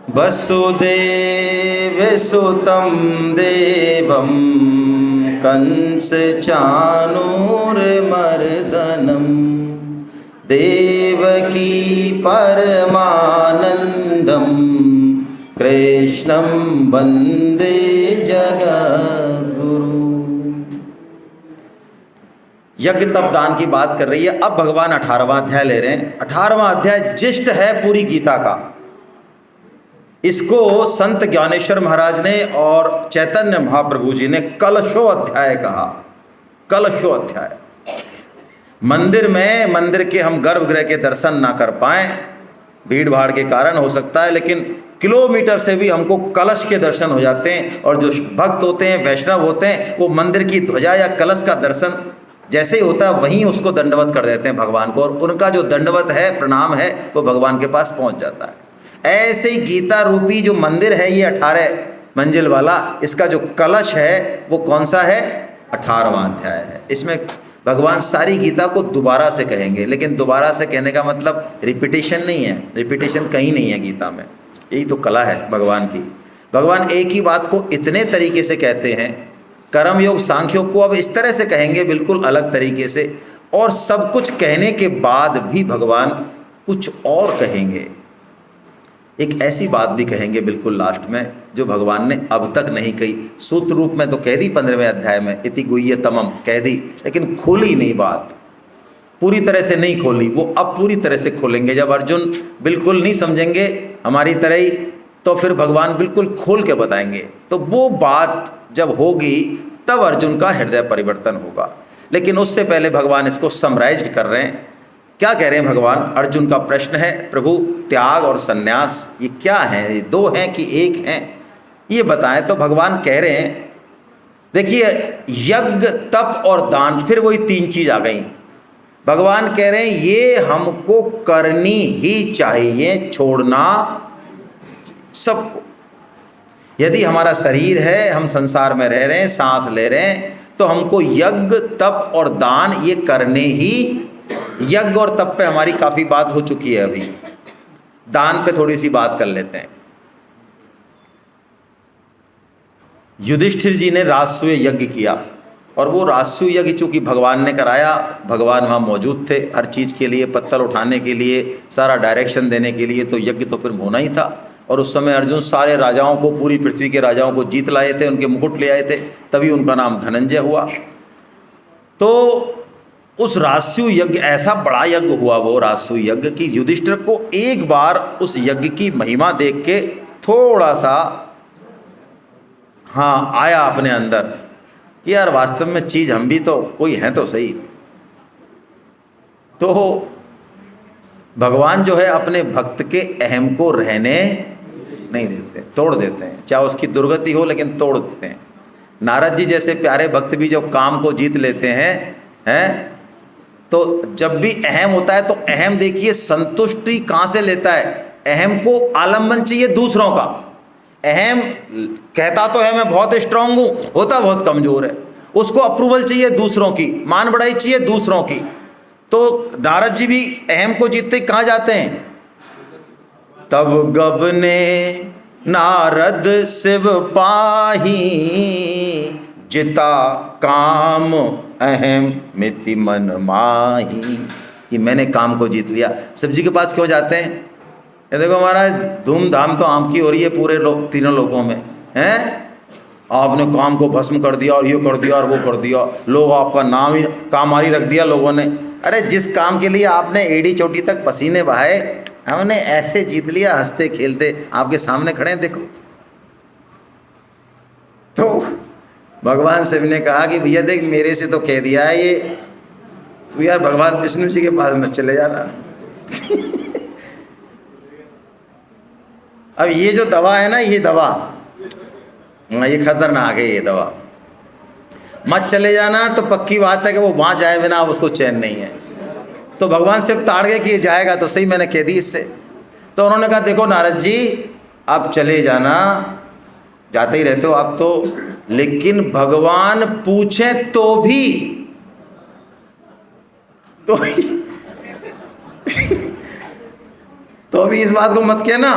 वसुदेव सुतं देवं कंस चाणूरमर्दनं देवकी परमानंदं कृष्णं वंदे जगद्गुरु। यज्ञ तप दान की बात कर रही है। अब भगवान 18वां अध्याय ले रहे हैं। 18वां अध्याय जिष्ट है पूरी गीता का। इसको संत ज्ञानेश्वर महाराज ने और चैतन्य महाप्रभु जी ने कलशो अध्याय कहा। कलशो अध्याय। मंदिर में, मंदिर के हम गर्भगृह के दर्शन ना कर पाएं, भीड़ भाड़ के कारण हो सकता है, लेकिन किलोमीटर से भी हमको कलश के दर्शन हो जाते हैं। और जो भक्त होते हैं, वैष्णव होते हैं, वो मंदिर की ध्वजा या कलश का दर्शन जैसे ही होता है वहीं उसको दंडवत कर देते हैं भगवान को, और उनका जो दंडवत है, प्रणाम है, वो भगवान के पास पहुंच जाता है। ऐसे ही गीता रूपी जो मंदिर है, ये 18 मंजिल वाला, इसका जो कलश है वो कौन सा है? 18वां अध्याय है। इसमें भगवान सारी गीता को दोबारा से कहेंगे, लेकिन दोबारा से कहने का मतलब रिपीटेशन नहीं है। रिपीटेशन कहीं नहीं है गीता में। यही तो कला है भगवान की। भगवान एक ही बात को इतने तरीके से कहते हैं। कर्म योग, सांख्य योग को अब इस तरह से कहेंगे, बिल्कुल अलग तरीके से। और सब कुछ कहने के बाद भी भगवान कुछ और कहेंगे। एक ऐसी बात भी कहेंगे बिल्कुल लास्ट में जो भगवान ने अब तक नहीं कही। सूत्र रूप में तो कह दी 15वें अध्याय में, इति गुह्यतमम कह दी, लेकिन खोली नहीं बात, पूरी तरह से नहीं खोली। वो अब पूरी तरह से खोलेंगे। जब अर्जुन बिल्कुल नहीं समझेंगे हमारी तरह ही, तो फिर भगवान बिल्कुल खोल के बताएंगे। तो वो बात जब होगी तब अर्जुन का हृदय परिवर्तन होगा। लेकिन उससे पहले भगवान इसको समराइज्ड कर रहे हैं। क्या कह रहे हैं भगवान? अर्जुन का प्रश्न है, प्रभु त्याग और सन्यास ये क्या है? ये दो हैं कि एक हैं? ये बताएं। तो भगवान कह रहे हैं, देखिए, यज्ञ, तप और दान, फिर वही तीन चीज आ गई। भगवान कह रहे हैं ये हमको करनी ही चाहिए, छोड़ना सबको। यदि हमारा शरीर है, हम संसार में रह रहे हैं, सांस ले रहे हैं, तो हमको यज्ञ, तप और दान ये करने ही। यज्ञ और तप पे हमारी काफी बात हो चुकी है, अभी दान पे थोड़ी सी बात कर लेते हैं। युधिष्ठिर जी ने राजसूय यज्ञ किया, और वो राजसूय यज्ञ चूंकि भगवान ने कराया, भगवान वहाँ मौजूद थे हर चीज़ के लिए, पत्थर उठाने के लिए, सारा डायरेक्शन देने के लिए, तो यज्ञ तो फिर होना ही था। और उस समय अर्जुन सारे राजाओं को, पूरी पृथ्वी के राजाओं को जीत लाए थे, उनके मुकुट ले आए थे, तभी उनका नाम धनंजय हुआ। तो उस राजसूय यज्ञ, ऐसा बड़ा यज्ञ हुआ वो राजसूय यज्ञ कि युधिष्ठिर को एक बार उस यज्ञ की महिमा देख के थोड़ा सा हाँ आया अपने अंदर कि यार वास्तव में चीज हम भी तो कोई है तो सही। तो भगवान जो है अपने भक्त के अहम को रहने नहीं देते, तोड़ देते हैं। चाहे उसकी दुर्गति हो, लेकिन तोड़ देते हैं। नारद जी जैसे प्यारे भक्त भी जब काम को जीत लेते हैं, तो जब भी अहम होता है, तो अहम देखिए संतुष्टि कहाँ से लेता है? अहम को आलम्बन चाहिए दूसरों का। अहम कहता तो है मैं बहुत स्ट्रांग हूं, होता बहुत कमजोर है। उसको अप्रूवल चाहिए दूसरों की, मान बढ़ाई चाहिए दूसरों की। तो नारद जी भी अहम को जीतते कहाँ जाते हैं? तब गबने नारद शिव पाही, जिता काम अहम मिति मन माही। कि मैंने काम को जीत लिया। शिव जी के पास क्यों जाते हैं? ये देखो महाराज, धूमधाम तो आपकी हो रही है पूरे तीनों लोगों में हैं। आपने काम को भस्म कर दिया, और ये कर दिया और वो कर दिया, लोग आपका नाम ही कामारी रख दिया लोगों ने। अरे जिस काम के लिए आपने एड़ी चोटी तक पसीने बहाए, हमने ऐसे जीत लिया, हंसते खेलते आपके सामने खड़े हैं, देखो। तो भगवान शिव ने कहा कि भैया देख, मेरे से तो कह दिया है ये, तू यार भगवान विष्णु जी के पास मत चले जाना। अब ये जो दवा है ना, ये दवा, ये खतरनाक है। ये दवा मत चले जाना, तो पक्की बात है कि वो वहां जाए बिना अब उसको चैन नहीं है। तो भगवान शिव ताड़ गए कि ये जाएगा तो सही, मैंने कह दी इससे। तो उन्होंने कहा देखो नारद जी, आप चले जाना, जाते ही रहते हो आप तो, लेकिन भगवान पूछें तो भी तो भी इस बात को मत कहना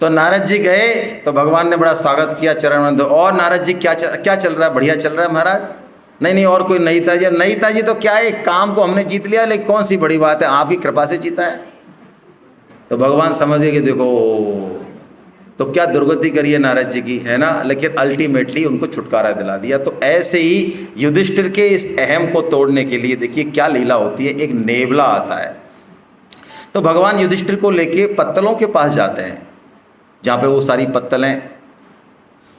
तो नारद जी गए तो भगवान ने बड़ा स्वागत किया चरण वंदन। और नारद जी क्या चल रहा है? बढ़िया चल रहा है महाराज। नहीं और कोई नई ताजी तो क्या है, काम को हमने जीत लिया, लेकिन कौन सी बड़ी बात है, आपकी कृपा से जीता है। तो भगवान समझ गए कि देखो तो क्या दुर्गति करी है नारद जी की, है ना, लेकिन अल्टीमेटली उनको छुटकारा दिला दिया। तो ऐसे ही युधिष्ठिर के इस अहम को तोड़ने के लिए देखिए क्या लीला होती है। एक नेवला आता है तो भगवान युधिष्ठिर को लेके पत्तलों के पास जाते हैं, जहाँ पे वो सारी पत्तलें,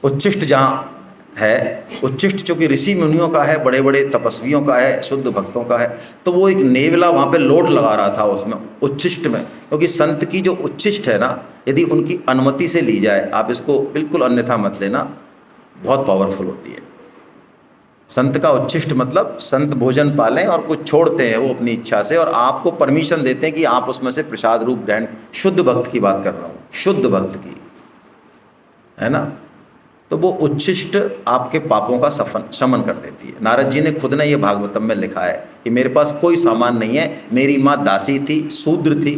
उच्छिष्ट जहाँ है, उच्छिष्ट चूँकि ऋषि मुनियों का है, बड़े बड़े तपस्वियों का है, शुद्ध भक्तों का है, तो वो एक नेवला वहाँ पे लोट लगा रहा था उसमें उच्छिष्ट में। क्योंकि संत की जो उच्छिष्ट है ना, यदि उनकी अनुमति से ली जाए, आप इसको बिल्कुल अन्यथा मत लेना, बहुत पावरफुल होती है। संत का उच्छिष्ट मतलब संत भोजन पालें और कुछ छोड़ते हैं वो अपनी इच्छा से, और आपको परमिशन देते हैं कि आप उसमें से प्रसाद रूप ग्रहण। शुद्ध भक्त की बात कर रहा हूँ, शुद्ध भक्त की, है ना। तो वो उच्छिष्ट आपके पापों का शमन कर देती है। नारद जी ने खुद ने ये भागवतम में लिखा है कि मेरे पास कोई सामान नहीं है, मेरी माँ दासी थी, शूद्र थी,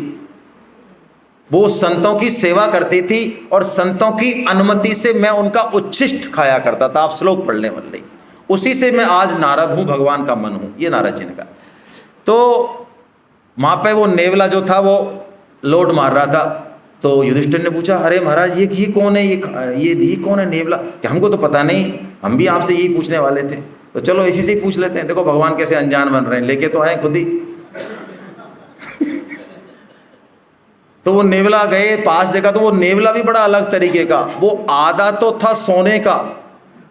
वो संतों की सेवा करती थी और संतों की अनुमति से मैं उनका उच्छिष्ट खाया करता था। आप श्लोक पढ़ लें वल्लई, उसी से मैं आज नारद हूँ, भगवान का मन हूँ, ये नारद जी ने कहा। तो वहाँ पे वो नेवला जो था वो लोड मार रहा था। तो युधिष्ठिर ने पूछा, अरे महाराज ये कौन है, ये कौन है नेवला? कि हमको तो पता नहीं, हम भी आपसे यही पूछने वाले थे, तो चलो इसी से ही पूछ लेते हैं। देखो भगवान कैसे अनजान बन रहे हैं, लेके तो आए खुद ही। तो वो नेवला गए, पास देखा तो वो नेवला भी बड़ा अलग तरीके का, वो आधा तो था सोने का,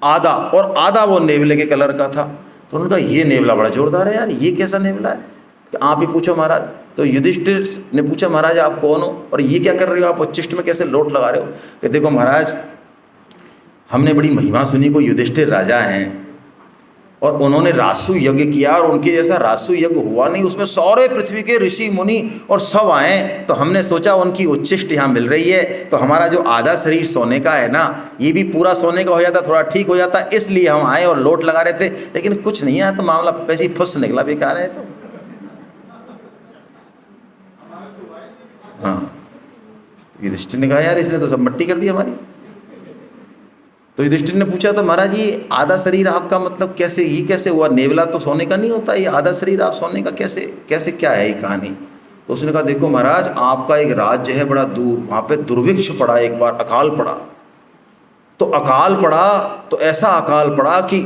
आधा, और आधा वो नेवले के कलर का था। तो उन्होंने कहा ये नेवला बड़ा जोरदार है यार, ये कैसा नेवला है? आप ही पूछो महाराज। तो युधिष्ठिर ने पूछा, महाराज आप कौन हो और ये क्या कर रहे हो, आप उच्छिष्ट में कैसे लोट लगा रहे हो? कि देखो महाराज, हमने बड़ी महिमा सुनी, को युधिष्ठिर राजा हैं और उन्होंने रासु यज्ञ किया, और उनके जैसा रासु यज्ञ हुआ नहीं, उसमें सारे पृथ्वी के ऋषि मुनि और सब आए। तो हमने सोचा उनकी उच्छिष्ट यहाँ मिल रही है, तो हमारा जो आधा शरीर सोने का है ना, ये भी पूरा सोने का हो जाता, थोड़ा ठीक हो जाता, इसलिए हम आए और लोट लगा रहे थे। लेकिन कुछ नहीं है, तो मामला वैसे ही फुस निकला, बेकार है। तो हाँ, युधिष्ठिर ने कहा यार इसने तो सब मट्टी कर दी हमारी। तो युधिष्ठिर ने पूछा, तो महाराज ये आधा शरीर आपका मतलब कैसे, ये कैसे हुआ? नेवला तो सोने का नहीं होता, ये आधा शरीर आप सोने का कैसे क्या है ये कहानी? तो उसने कहा, देखो महाराज, आपका एक राज्य है बड़ा दूर, वहाँ पे दुर्भिक्ष पड़ा, एक बार अकाल पड़ा। तो अकाल पड़ा तो ऐसा अकाल पड़ा कि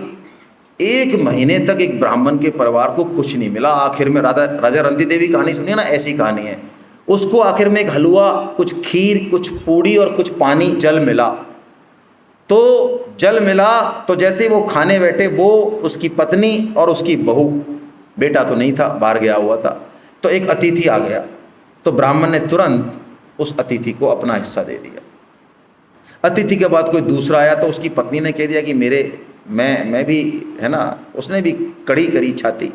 1 महीने तक एक ब्राह्मण के परिवार को कुछ नहीं मिला। आखिर में राजा रंती देवी कहानी सुनिए ना, ऐसी कहानी है। उसको आखिर में एक हलवा, कुछ खीर, कुछ पूड़ी और कुछ पानी, जल मिला। तो जल मिला तो जैसे ही वो खाने बैठे, वो उसकी पत्नी और उसकी बहू, बेटा तो नहीं था, बाहर गया हुआ था, तो एक अतिथि आ गया। तो ब्राह्मण ने तुरंत उस अतिथि को अपना हिस्सा दे दिया। अतिथि के बाद कोई दूसरा आया तो उसकी पत्नी ने कह दिया कि मैं भी, है ना, उसने भी कड़ी करी छाती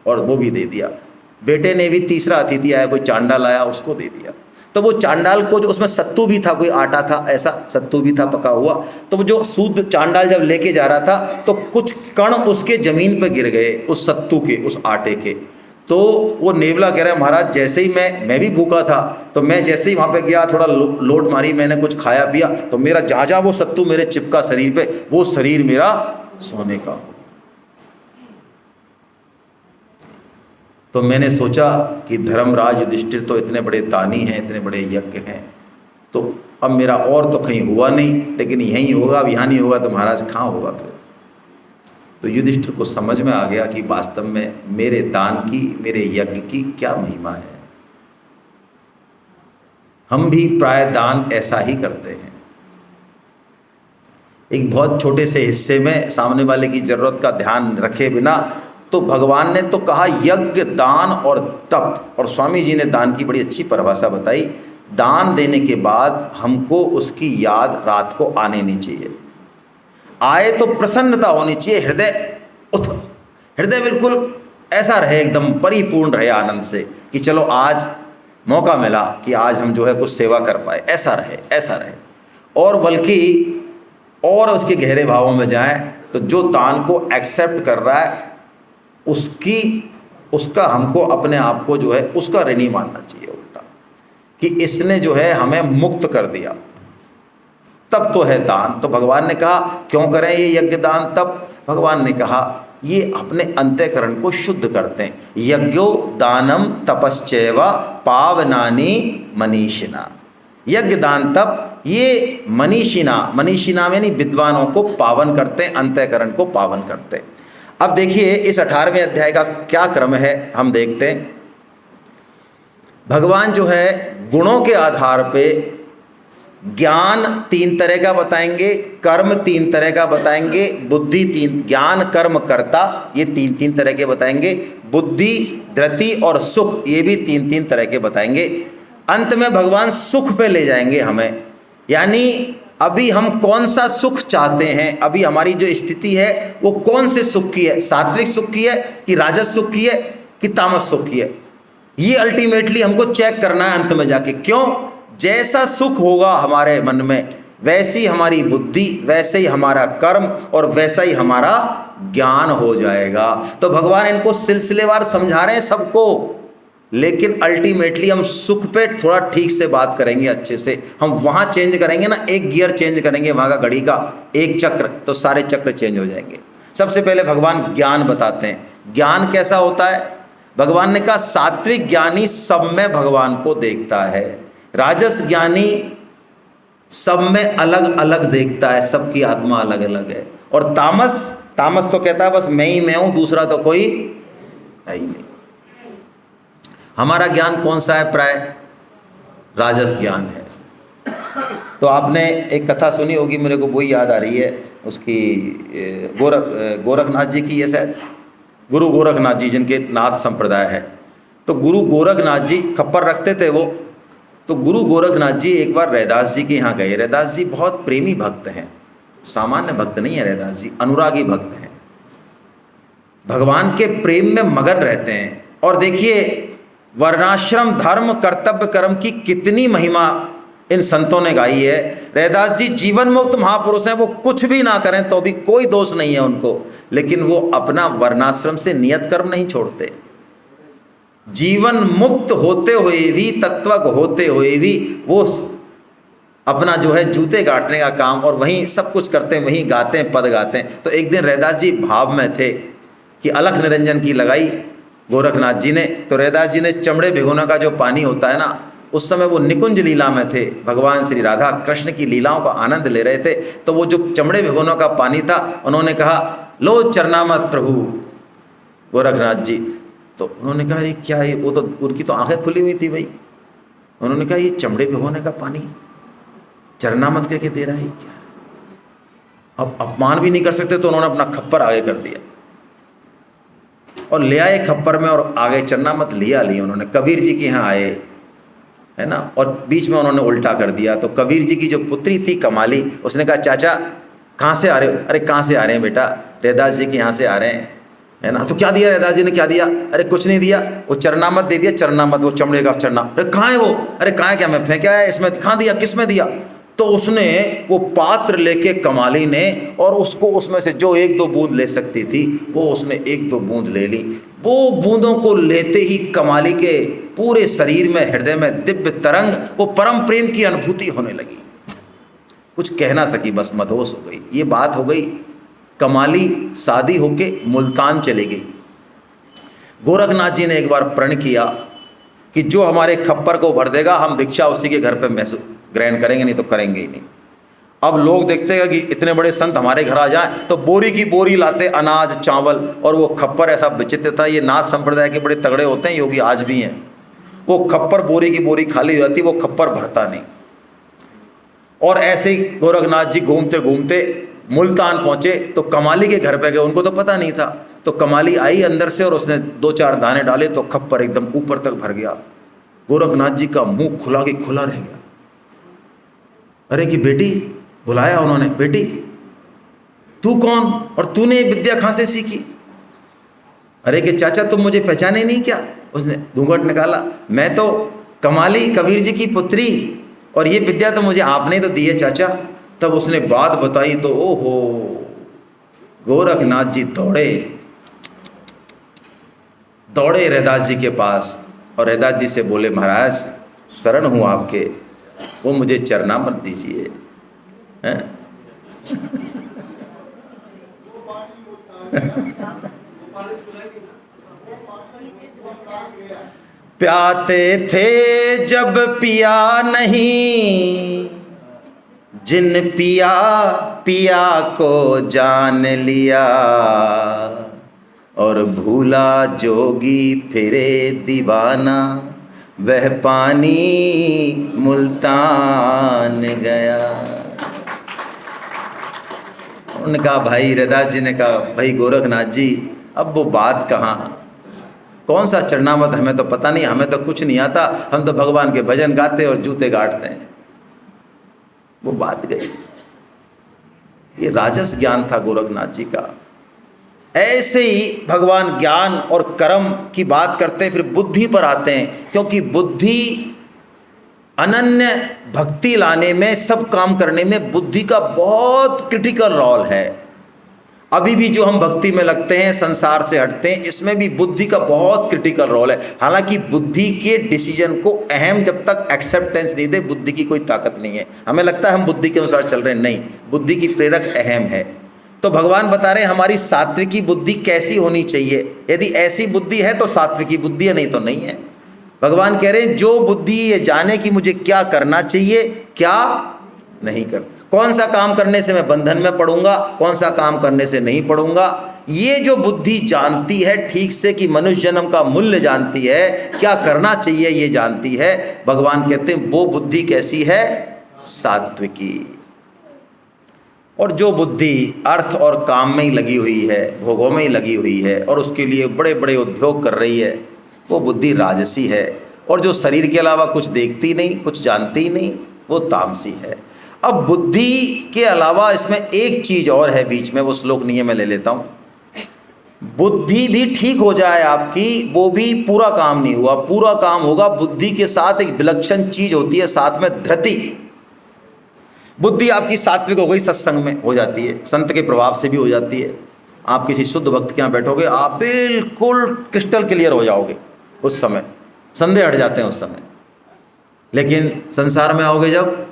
और वो भी दे दिया। बेटे ने भी, तीसरा अतिथि आया, कोई चांडाल आया, उसको दे दिया। तो वो चांडाल को, जो उसमें सत्तू भी था, कोई आटा था ऐसा, सत्तू भी था पका हुआ, तो वो जो शुद्ध चांडाल जब लेके जा रहा था तो कुछ कण उसके जमीन पर गिर गए, उस सत्तू के, उस आटे के। तो वो नेवला कह रहा है, महाराज जैसे ही मैं भी भूखा था, तो मैं जैसे ही वहाँ पे गया, थोड़ा लोट मारी, मैंने कुछ खाया पिया, तो मेरा जहाँ वो सत्तू मेरे चिपका शरीर पे, वो शरीर मेरा सोने का हो। तो मैंने सोचा कि धर्मराज युधिष्ठिर तो इतने बड़े दानी हैं, इतने बड़े यज्ञ हैं, तो अब मेरा और तो कहीं हुआ नहीं, लेकिन यहीं होगा, अब यहाँ नहीं होगा तो महाराज कहाँ होगा फिर? तो युधिष्ठिर को समझ में आ गया कि वास्तव में मेरे दान की, मेरे यज्ञ की क्या महिमा है। हम भी प्राय दान ऐसा ही करते हैं, एक बहुत छोटे से हिस्से में सामने वाले की जरूरत का ध्यान रखे बिना। तो भगवान ने तो कहा यज्ञ, दान और तप, और स्वामी जी ने दान की बड़ी अच्छी परिभाषा बताई। दान देने के बाद हमको उसकी याद रात को आने नहीं चाहिए, आए तो प्रसन्नता होनी चाहिए, हृदय बिल्कुल ऐसा रहे, एकदम परिपूर्ण रहे आनंद से कि चलो आज मौका मिला कि आज हम जो है कुछ सेवा कर पाए, ऐसा रहे। और बल्कि और उसके गहरे भावों में जाएं तो जो दान को एक्सेप्ट कर रहा है उसकी उसका हमको अपने आप को जो है उसका ऋणी मानना चाहिए उल्टा, कि इसने जो है हमें मुक्त कर दिया, तब तो है दान। तो भगवान ने कहा क्यों करें ये यज्ञ दान? तब भगवान ने कहा ये अपने अंतःकरण को शुद्ध करते हैं। यज्ञो दानम तपश्चैव पावनानि मनीषिणा। यज्ञ दान तप ये मनीषिणा, मनीषिणा में नहीं विद्वानों को पावन करते हैं, अंतःकरण को पावन करते हैं। अब देखिए इस 18वें अध्याय का क्या क्रम है हम देखते हैं। भगवान जो है गुणों के आधार पे ज्ञान 3 तरह का बताएंगे, कर्म 3 तरह का बताएंगे, बुद्धि 3, ज्ञान कर्म कर्ता ये 3 तरह के बताएंगे, बुद्धि धृति और सुख ये भी 3 तरह के बताएंगे। अंत में भगवान सुख पे ले जाएंगे हमें, यानी अभी हम कौन सा सुख चाहते हैं, अभी हमारी जो स्थिति है वो कौन से सुख की है, सात्विक सुख की है कि राजस सुख की है कि तामस सुख की है, ये अल्टीमेटली हमको चेक करना है अंत में जाके। क्यों? जैसा सुख होगा हमारे मन में वैसी हमारी बुद्धि, वैसे ही हमारा कर्म और वैसा ही हमारा ज्ञान हो जाएगा। तो भगवान इनको सिलसिलेवार समझा रहे हैं सबको, लेकिन अल्टीमेटली हम सुख पे थोड़ा ठीक से बात करेंगे, अच्छे से हम वहाँ चेंज करेंगे ना, एक गियर चेंज करेंगे वहाँ का घड़ी का एक चक्र, तो सारे चक्र चेंज हो जाएंगे। सबसे पहले भगवान ज्ञान बताते हैं। ज्ञान कैसा होता है? भगवान ने कहा सात्विक ज्ञानी सब में भगवान को देखता है, राजस ज्ञानी सब में अलग अलग देखता है, सबकी आत्मा अलग अलग है, और तामस तो कहता है बस मैं ही मैं हूँ, दूसरा तो कोई है ही नहीं। हमारा ज्ञान कौन सा है? प्राय राजस ज्ञान है। तो आपने एक कथा सुनी होगी, मेरे को वही याद आ रही है उसकी, गोरखनाथ जी की, ये शायद गुरु गोरखनाथ जी जिनके नाथ संप्रदाय है। तो गुरु गोरखनाथ जी खप्पर रखते थे वो, तो गुरु गोरखनाथ जी एक बार रैदास जी के यहाँ गए। रैदास जी बहुत प्रेमी भक्त हैं, सामान्य भक्त नहीं है रैदास जी, अनुरागी भक्त हैं, भगवान के प्रेम में मगन रहते हैं। और देखिए वर्णाश्रम धर्म कर्तव्य कर्म की कितनी महिमा इन संतों ने गाई है। रैदास जी जीवन मुक्त महापुरुष हैं, वो कुछ भी ना करें तो भी कोई दोष नहीं है उनको, लेकिन वो अपना वर्णाश्रम से नियत कर्म नहीं छोड़ते। जीवन मुक्त होते हुए भी, तत्वज्ञ होते हुए भी वो अपना जो है जूते गाटने का काम और वहीं सब कुछ करते हैं, वहीं गाते हैं, पद गाते हैं। तो एक दिन रैदास जी भाव में थे कि अलख निरंजन की लगाई गोरखनाथ जी ने, तो रैदास जी ने चमड़े भिगोने का जो पानी होता है ना, उस समय वो निकुंज लीला में थे, भगवान श्री राधा कृष्ण की लीलाओं का आनंद ले रहे थे। तो वो जो चमड़े भिगोने का पानी था, उन्होंने कहा लो चरणामत प्रभु गोरखनाथ जी। तो उन्होंने कहा अरे क्या ये, वो तो उनकी तो आंखें खुली हुई थी भाई। उन्होंने कहा ये चमड़े भिगोने का पानी चरणामत कह के दे रहा है क्या? अब अपमान भी नहीं कर सकते, तो उन्होंने अपना खप्पर आगे कर दिया और ले आए खप्पर में और आगे चरणामत लिया उन्होंने। कबीर जी के यहाँ आए, है ना, और बीच में उन्होंने उल्टा कर दिया। तो कबीर जी की जो पुत्री थी कमाली, उसने कहा चाचा कहाँ से आ रहे हो? अरे कहाँ से आ रहे हैं बेटा? रैदास जी के यहाँ से आ रहे हैं, है ना। तो क्या दिया रैदास जी ने? क्या दिया? अरे कुछ नहीं दिया, वो चरणामत दे दिया, चरणामत वो चमड़े का चरना। अरे कहाँ है वो? अरे कहाँ है? क्या मैं फेंका है इसमें? कहाँ दिया? किस में दिया? तो उसने वो पात्र लेके कमाली ने, और उसको उसमें से जो 1-2 बूंद ले सकती थी वो उसने 1-2 बूंद ले ली। वो बूंदों को लेते ही कमाली के पूरे शरीर में, हृदय में दिव्य तरंग, वो परम प्रेम की अनुभूति होने लगी। कुछ कह ना सकी, बस मदहोश हो गई। ये बात हो गई। कमाली शादी होके मुल्तान चली गई। गोरखनाथ जी ने एक बार प्रण किया कि जो हमारे खप्पर को भर देगा हम भिक्षा उसी के घर पे ग्रहण करेंगे, नहीं तो करेंगे ही नहीं। अब लोग देखते हैं कि इतने बड़े संत हमारे घर आ जाएं, तो बोरी की बोरी लाते अनाज चावल, और वो खप्पर ऐसा विचित्र था। ये नाथ संप्रदाय के बड़े तगड़े होते हैं योगी, आज भी हैं। वो खप्पर बोरी की बोरी खाली हो जाती, वो खप्पर भरता नहीं। और ऐसे ही गोरखनाथ जी घूमते घूमते मुल्तान पहुंचे, तो कमाली के घर पे गए। उनको तो पता नहीं था। तो कमाली आई अंदर से और उसने 2-4 दाने डाले, तो खप्पर एकदम ऊपर तक भर गया। गोरखनाथ जी का मुंह खुला के खुला रह गया। अरे कि बेटी, बुलाया उन्होंने, बेटी तू कौन और तूने ये विद्या कहाँ से सीखी? अरे कि चाचा तुम मुझे पहचाने नहीं क्या? उसने घूंघट निकाला, मैं तो कमाली कबीर जी की पुत्री, और ये विद्या तो मुझे आपने तो दी है चाचा। तब उसने बात बताई तो ओहो, गोरखनाथ जी दौड़े, दौड़े रैदास जी के पास और रैदास जी से बोले, महाराज शरण हूँ आपके, वो मुझे चरना मत दीजिए। हैं? प्याते थे जब पिया नहीं, जिन पिया पिया को जान लिया, और भूला जोगी फिरे दीवाना, वह पानी मुल्तान गया। उन्होंने कहा, भाई रैदास जी ने कहा, भाई गोरखनाथ जी, अब वो बात कहाँ, कौन सा चरणामत, हमें तो पता नहीं, हमें तो कुछ नहीं आता, हम तो भगवान के भजन गाते और जूते गाड़ते हैं। वो बात गई। ये राजस ज्ञान था गोरखनाथ जी का। ऐसे ही भगवान ज्ञान और कर्म की बात करते हैं, फिर बुद्धि पर आते हैं, क्योंकि बुद्धि अनन्य भक्ति लाने में, सब काम करने में बुद्धि का बहुत क्रिटिकल रोल है। अभी भी जो हम भक्ति में लगते हैं, संसार से हटते हैं, इसमें भी बुद्धि का बहुत क्रिटिकल रोल है। हालांकि बुद्धि के डिसीजन को अहम जब तक एक्सेप्टेंस नहीं दे, बुद्धि की कोई ताकत नहीं है। हमें लगता है हम बुद्धि के अनुसार चल रहे हैं, नहीं, बुद्धि की प्रेरक अहम है। तो भगवान बता रहे हैं हमारी सात्विकी बुद्धि कैसी होनी चाहिए। यदि ऐसी बुद्धि है तो सात्विकी बुद्धि है, नहीं तो नहीं है। भगवान कह रहे हैं जो बुद्धि ये जाने कि मुझे क्या करना चाहिए, क्या नहीं कर, कौन सा काम करने से मैं बंधन में पड़ूंगा, कौन सा काम करने से नहीं पड़ूंगा, ये जो बुद्धि जानती है ठीक से कि मनुष्य जन्म का मूल्य जानती है, क्या करना चाहिए ये जानती है, भगवान कहते हैं वो बुद्धि कैसी है, सात्विकी। और जो बुद्धि अर्थ और काम में ही लगी हुई है, भोगों में ही लगी हुई है और उसके लिए बड़े बड़े उद्योग कर रही है, वो बुद्धि राजसी है। और जो शरीर के अलावा कुछ देखती नहीं, कुछ जानती नहीं, वो तामसी है। अब बुद्धि के अलावा इसमें एक चीज और है बीच में, वो श्लोक नहीं है, मैं ले लेता हूं। बुद्धि भी ठीक हो जाए आपकी, वो भी पूरा काम नहीं हुआ। पूरा काम होगा, बुद्धि के साथ एक विलक्षण चीज होती है, साथ में धृति। बुद्धि आपकी सात्विक हो गई, सत्संग में हो जाती है, संत के प्रभाव से भी हो जाती है। आप किसी शुद्ध भक्त के यहाँ बैठोगे, आप बिल्कुल क्रिस्टल क्लियर हो जाओगे, उस समय संदेह हट जाते हैं उस समय। लेकिन संसार में आओगे जब,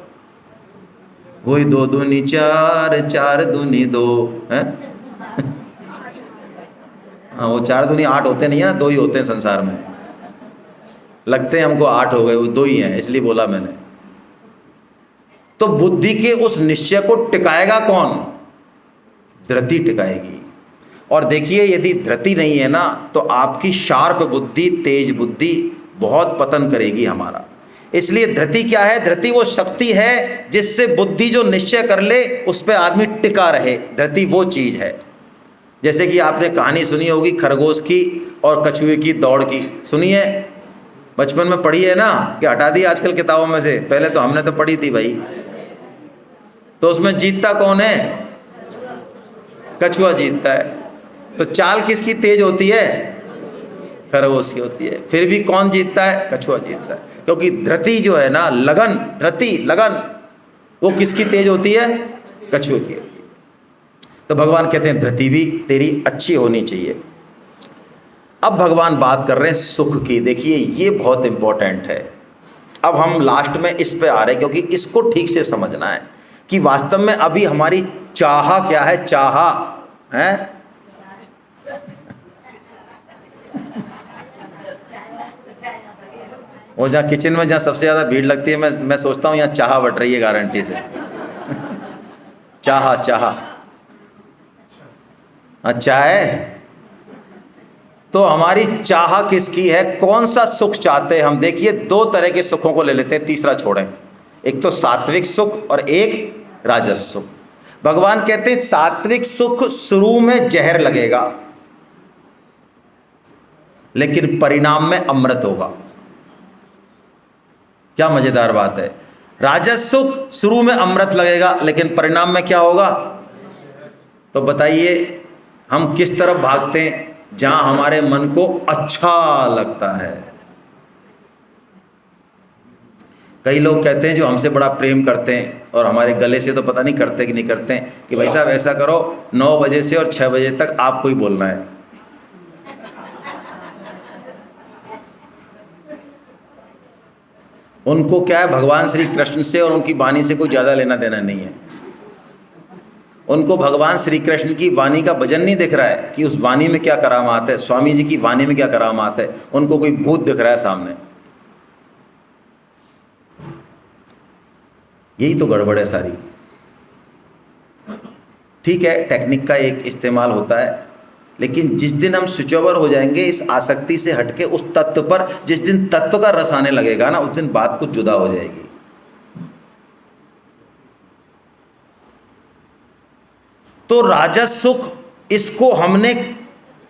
वही 2 दूनी 4, 4 दूनी 2 है। हाँ, वो 4 दूनी 8 होते नहीं है ना, 2 ही होते हैं संसार में। लगते हैं हमको 8 हो गए, वो 2 ही हैं, इसलिए बोला मैंने। तो बुद्धि के उस निश्चय को टिकाएगा कौन? धृति टिकाएगी। और देखिए, यदि धृति नहीं है ना, तो आपकी शार्प बुद्धि, तेज बुद्धि बहुत पतन करेगी हमारा। इसलिए धृति क्या है? धृति वो शक्ति है जिससे बुद्धि जो निश्चय कर ले उस पर आदमी टिका रहे। धृति वो चीज है। जैसे कि आपने कहानी सुनी होगी खरगोश की और कछुए की दौड़ की, सुनी है? बचपन में पढ़ी है ना, कि हटा दी आजकल किताबों में से, पहले तो हमने तो पढ़ी थी भाई। तो उसमें जीतता कौन है? कछुआ जीतता है। तो चाल किसकी तेज होती है? खरगोश की होती है। फिर भी कौन जीतता है? कछुआ जीतता है। क्योंकि धृति जो है ना, लगन, धृति लगन, वो किसकी तेज होती है? कछुए की होती है। तो भगवान कहते हैं धृति भी तेरी अच्छी होनी चाहिए। अब भगवान बात कर रहे हैं सुख की। देखिए, ये बहुत इंपॉर्टेंट है। अब हम लास्ट में इस पे आ रहे हैं, क्योंकि इसको ठीक से समझना है कि वास्तव में अभी हमारी चाह क्या है। चाह है वो जहाँ किचन में जहाँ सबसे ज़्यादा भीड़ लगती है, मैं सोचता हूँ यहाँ चाह बट रही है गारंटी से। चाह चाह अच्छा है। तो हमारी चाह किसकी है? कौन सा सुख चाहते हैं हम? देखिए, 2 तरह के सुखों को ले लेते हैं, तीसरा छोड़ें। एक तो सात्विक सुख और एक राजस सुख। भगवान कहते हैं सात्विक सुख शुरू में जहर लगेगा, लेकिन परिणाम में अमृत होगा। क्या मजेदार बात है। राजस सुख शुरू में अमृत लगेगा, लेकिन परिणाम में क्या होगा? तो बताइए, हम किस तरफ भागते हैं? जहां हमारे मन को अच्छा लगता है। कई लोग कहते हैं जो हमसे बड़ा प्रेम करते हैं और हमारे गले से तो पता नहीं करते कि नहीं करते हैं, कि भाई साहब ऐसा करो, 9 बजे से और 6 बजे तक आपको ही बोलना है। उनको क्या है, भगवान श्री कृष्ण से और उनकी वाणी से कोई ज़्यादा लेना देना नहीं है। उनको भगवान श्री कृष्ण की वाणी का वजन नहीं दिख रहा है कि उस वाणी में क्या करामात है, स्वामी जी की वाणी में क्या करामात है। उनको कोई भूत दिख रहा है सामने। यही तो गड़बड़ है सारी। ठीक है, टेक्निक का एक इस्तेमाल होता है, लेकिन जिस दिन हम स्विच ओवर हो जाएंगे इस आसक्ति से हटके उस तत्व पर, जिस दिन तत्व का रस आने लगेगा ना, उस दिन बात कुछ जुदा हो जाएगी। तो राजस सुख, इसको हमने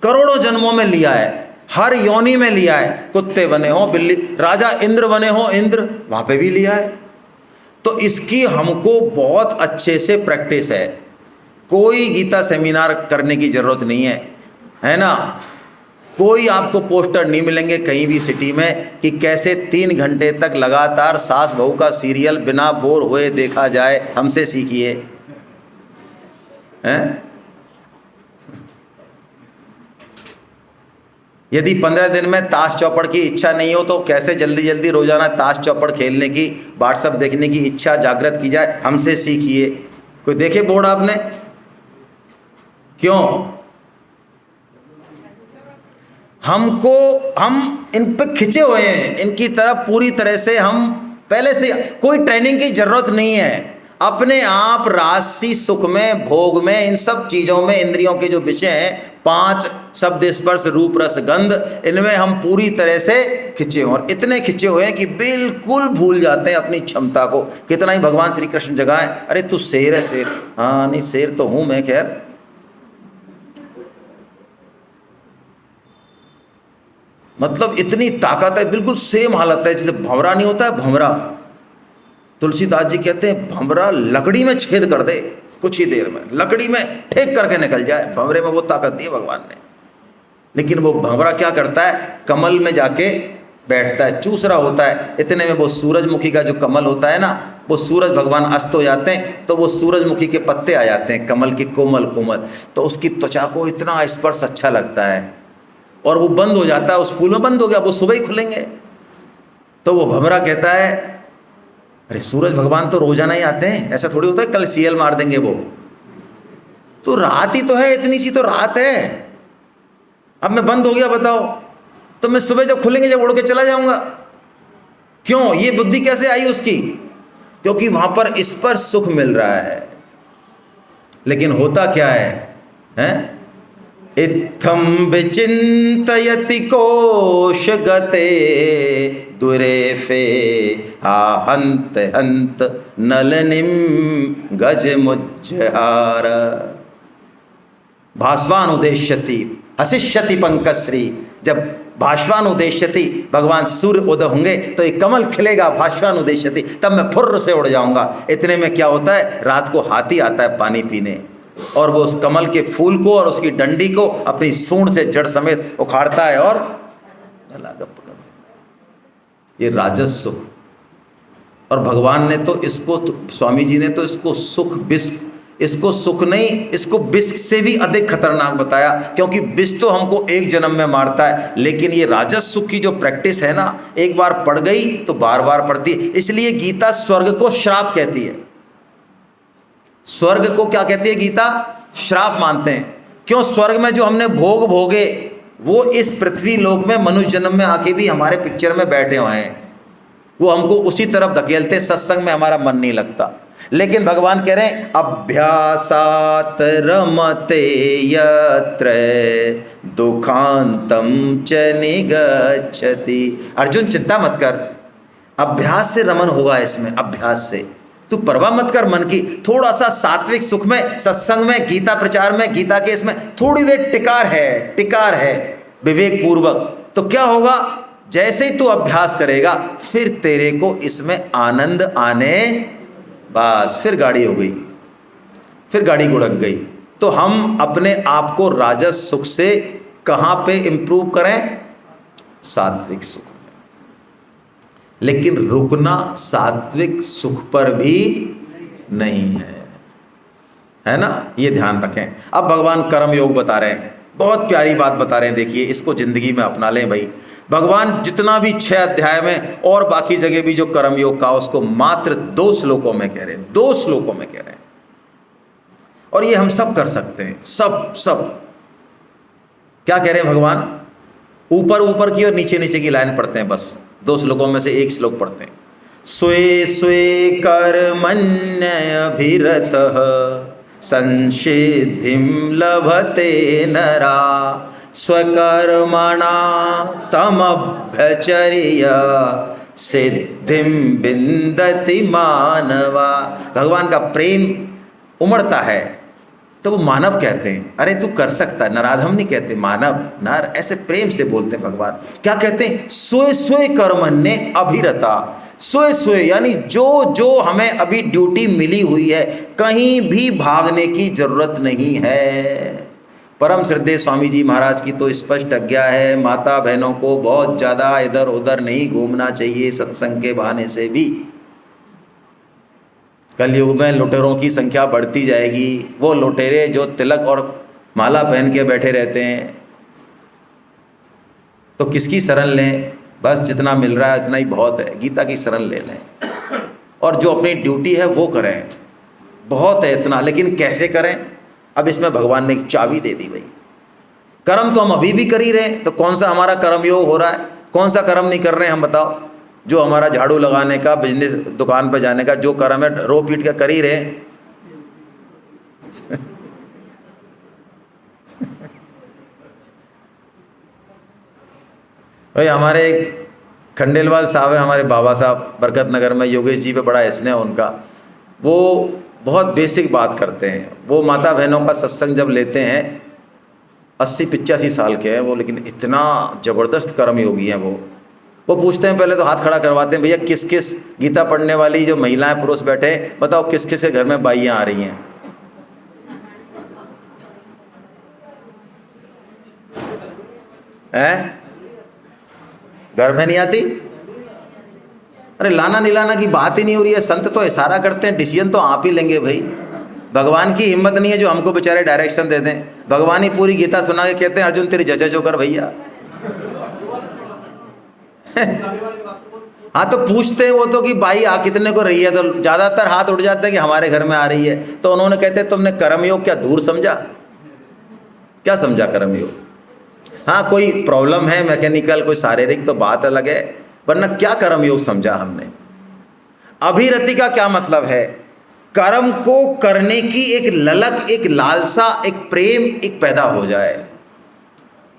करोड़ों जन्मों में लिया है, हर योनि में लिया है। कुत्ते बने हो, बिल्ली, राजा इंद्र बने हो, इंद्र वहां पे भी लिया है। तो इसकी हमको बहुत अच्छे से प्रैक्टिस है। कोई गीता सेमिनार करने की जरूरत नहीं है ना। कोई आपको पोस्टर नहीं मिलेंगे कहीं भी सिटी में कि कैसे 3 घंटे तक लगातार सास बहू का सीरियल बिना बोर हुए देखा जाए, हमसे सीखिए। हैं? यदि 15 दिन में ताश चौपड़ की इच्छा नहीं हो तो कैसे जल्दी जल्दी रोजाना ताश चौपड़ खेलने की, व्हाट्सएप देखने की इच्छा जागृत की जाए, हमसे सीखिए। कोई देखे बोर्ड आपने? क्यों? हम इन पे खिंचे हुए हैं, इनकी तरफ पूरी तरह से। हम पहले से कोई ट्रेनिंग की जरूरत नहीं है। अपने आप राजसी सुख में, भोग में, इन सब चीजों में इंद्रियों के जो विषय हैं 5 शब्द स्पर्श रूप रस गंध, इनमें हम पूरी तरह से खिंचे हुए, और इतने खिंचे हुए हैं कि बिल्कुल भूल जाते हैं अपनी क्षमता को। कितना ही भगवान श्री कृष्ण जगाएं, अरे तू शेर है, शेर। हाँ नहीं, शेर तो हूं मैं, खैर। मतलब इतनी ताकत है, बिल्कुल सेम हालत है जैसे भंवरा नहीं होता है, भंवरा। तुलसीदास जी कहते हैं भंवरा लकड़ी में छेद कर दे, कुछ ही देर में लकड़ी में ठेक करके निकल जाए। भंवरे में वो ताकत दी है भगवान ने। लेकिन वो भंवरा क्या करता है, कमल में जाके बैठता है, चूस रहा होता है। इतने में वो सूरजमुखी का जो कमल होता है ना, वो सूरज भगवान अस्त हो जाते हैं तो वो सूरजमुखी के पत्ते आ जाते हैं, कमल के कोमल कोमल। तो उसकी त्वचा को इतना स्पर्श अच्छा लगता है, और वो बंद हो जाता है, उस फूल में बंद हो गया, वो सुबह ही खुलेंगे। तो वो भंवरा कहता है, अरे सूरज भगवान तो रोजाना ही आते हैं, ऐसा थोड़ी होता है कल सीएल मार देंगे वो। तो रात ही तो है, इतनी सी तो रात है। अब मैं बंद हो गया बताओ, तो मैं सुबह जब खुलेंगे जब उड़ के चला जाऊंगा। क्यों? ये बुद्धि कैसे आई उसकी? क्योंकि वहां पर इस पर सुख मिल रहा है। लेकिन होता क्या है, हैं? इत्थम विचिंतयति कोश गते दुरेफे आहंत हंत नलनिम गज मुज्जहार भास्वान उदेश्यति हसिष्यति पंकश्री। जब भास्वान उदेश्यति, भगवान सूर्य उदय होंगे तो एक कमल खिलेगा, भास्वान उदेश्यति, तब मैं फुर्र से उड़ जाऊंगा। इतने में क्या होता है, रात को हाथी आता है पानी पीने, और वो उस कमल के फूल को और उसकी डंडी को अपनी सूंड से जड़ समेत उखाड़ता है और गला गप कर। ये राजस सुख। और भगवान ने तो इसको, स्वामी जी ने तो इसको सुख विष, इसको सुख नहीं, इसको विष से भी अधिक खतरनाक बताया। क्योंकि विष तो हमको एक जन्म में मारता है, लेकिन ये राजस सुख की जो प्रैक्टिस है ना, एक बार पड़ गई तो बार बार पड़ती है। इसलिए गीता स्वर्ग को श्राप कहती है। स्वर्ग को क्या कहती है गीता? श्राप मानते हैं। क्यों? स्वर्ग में जो हमने भोग भोगे वो इस पृथ्वी लोक में मनुष्य जन्म में आके भी हमारे पिक्चर में बैठे हुए हैं, वो हमको उसी तरफ धकेलते। सत्संग में हमारा मन नहीं लगता। लेकिन भगवान कह रहे हैं अभ्यासात रमते यत्र दुखांतम च निगच्छति। अर्जुन चिंता मत कर, अभ्यास से रमन होगा इसमें, अभ्यास से। तू परवाह मत कर मन की। थोड़ा सा सात्विक सुख में, सत्संग में, गीता प्रचार में, गीता के इसमें थोड़ी देर टिकार है विवेक पूर्वक। तो क्या होगा, जैसे ही तू अभ्यास करेगा फिर तेरे को इसमें आनंद आने, बस फिर गाड़ी हो गई, फिर गाड़ी गुड़क गई। तो हम अपने आप को राजस सुख से कहां पे इंप्रूव करें? सात्विक सुख। लेकिन रुकना सात्विक सुख पर भी नहीं है ना, ये ध्यान रखें। अब भगवान कर्म योग बता रहे हैं, बहुत प्यारी बात बता रहे हैं। देखिए, इसको जिंदगी में अपना लें भाई। भगवान जितना भी 6 अध्याय में और बाकी जगह भी जो कर्मयोग का उसको मात्र 2 श्लोकों में कह रहे हैं, 2 श्लोकों में कह रहे हैं। और ये हम सब कर सकते हैं, सब क्या कह रहे हैं भगवान? ऊपर की और नीचे की लाइन पढ़ते हैं, बस 2 श्लोकों में से एक श्लोक पढ़ते हैं। स्वे स्वे कर्मण्यभिरतः संसिद्धिं लभते नरा स्वकर्मणा तमभ्यचर्य सिद्धिं विन्दति मानवा। भगवान का प्रेम उमड़ता है तो वो मानव कहते हैं। अरे तू कर सकता है, नराधम नहीं कहते, मानव नर, ऐसे प्रेम से बोलते हैं भगवान। क्या कहते हैं? स्वय स्वय कर्मण्ये अभिरता। स्वय स्वय यानी जो हमें अभी ड्यूटी मिली हुई है, कहीं भी भागने की जरूरत नहीं है। परम श्रद्धेय स्वामी जी महाराज की तो स्पष्ट आज्ञा है, माता बहनों को बहुत ज़्यादा इधर उधर नहीं घूमना चाहिए सत्संग के बहाने से भी। कलयुग में लुटेरों की संख्या बढ़ती जाएगी। वो लुटेरे जो तिलक और माला पहन के बैठे रहते हैं, तो किसकी शरण लें? बस जितना मिल रहा है इतना ही बहुत है, गीता की शरण ले लें और जो अपनी ड्यूटी है वो करें। बहुत है इतना, लेकिन कैसे करें? अब इसमें भगवान ने एक चाबी दे दी भाई। कर्म तो हम अभी भी कर ही रहे हैं, तो कौन सा हमारा कर्म योग हो रहा है, कौन सा कर्म नहीं कर रहे हैं हम बताओ? जो हमारा झाड़ू लगाने का, बिजनेस दुकान पर जाने का जो कर्म है, रो पीट का कर ही रहे हैं। भाई हमारे एक खंडेलवाल साहब है, हमारे बाबा साहब बरकत नगर में, योगेश जी पे बड़ा स्नेह उनका। वो बहुत बेसिक बात करते हैं। वो माता बहनों का सत्संग जब लेते हैं, 80-85 साल के हैं वो, लेकिन इतना ज़बरदस्त कर्मयोगी हैं वो पूछते हैं, पहले तो हाथ खड़ा करवाते हैं, भैया किस किस गीता पढ़ने वाली जो महिलाएं पुरुष बैठे हैं, बताओ किस किस के घर में बाइयाँ आ रही हैं? घर में नहीं आती? अरे लाना निलाना की बात ही नहीं हो रही है। संत तो इशारा करते हैं, डिसीजन तो आप ही लेंगे भाई। भगवान की हिम्मत नहीं है जो हमको बेचारे डायरेक्शन दे दें। भगवान ही पूरी गीता सुना के कहते हैं, अर्जुन तेरी जचा जोकर भैया। हाँ तो पूछते हैं वो तो कि भाई आ कितने को रही है, तो ज़्यादातर हाथ उठ जाते हैं कि हमारे घर में आ रही है। तो उन्होंने कहते तुमने कर्मयोग क्या दूर समझा? क्या समझा कर्मयोग? हाँ कोई प्रॉब्लम है मैकेनिकल, कोई शारीरिक, तो बात अलग है, वरना क्या कर्मयोग समझा हमने? अभिरति का क्या मतलब है? कर्म को करने की एक ललक, एक लालसा, एक प्रेम एक पैदा हो जाए,